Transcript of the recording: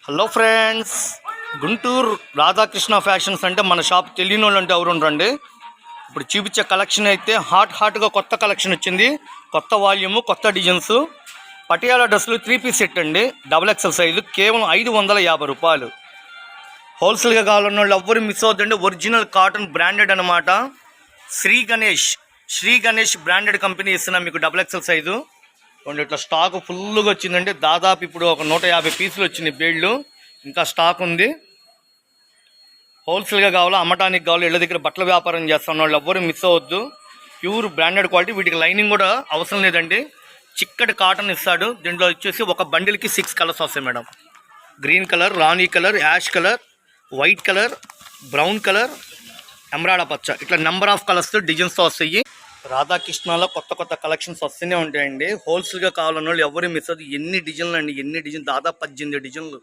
Hello friends, Guntur Radhakrishna fashions అంటే మన shop తెలియని వాళ్ళు అంటే ఎవరు ఉండరండి. ఇప్పుడు చూపించే కలెక్షన్ అయితే హాట్గా కొత్త కలెక్షన్ వచ్చింది. కొత్త వాల్యూము, కొత్త డిజైన్స్, పటియాలా డ్రెస్సులు 3 పీస్ సెట్ అండి. XXL సైజు కేవలం 550 రూపాయలు. హోల్సేల్గా కావాలన్న వాళ్ళు ఎవ్వరు మిస్ అవుతుందండి. ఒరిజినల్ కాటన్ బ్రాండెడ్ అనమాట. శ్రీ గణేష్ బ్రాండెడ్ కంపెనీ ఇస్తున్నాం మీకు XXL సైజు. ఇట్లా స్టాక్ ఫుల్గా వచ్చిందండి. దాదాపు ఇప్పుడు ఒక 150 పీసులు వచ్చినాయి బేళ్ళు. ఇంకా స్టాక్ ఉంది. హోల్సేల్గా కావాలా, అమ్మటానికి కావాలా, ఇళ్ళ దగ్గర బట్టల వ్యాపారం చేస్తున్న వాళ్ళు ఎవ్వరూ మిస్ అవ్వద్దు. Pure branded quality. వీటికి లైనింగ్ కూడా అవసరం లేదండి. చిక్కటి కాటన్ ఇస్తాడు. దీంట్లో వచ్చేసి ఒక బండిల్కి 6 కలర్స్ వస్తాయి మేడం. గ్రీన్ కలర్, రాణి colour, ash colour, white colour, brown colour, ఎమరాడ పచ్చ, ఇట్లా నెంబర్ ఆఫ్ కలర్స్ డిజైన్స్తో వస్తాయి. రాధాకృష్ణలో కొత్త కలెక్షన్స్ వస్తూనే ఉంటాయండి. హోల్సేల్గా కావాలన్న వాళ్ళు ఎవరు మిస్ అవ్వదు. ఎన్ని డిజైన్లు అండి, ఎన్ని డిజైన్, దాదాపు 18 డిజైన్లు.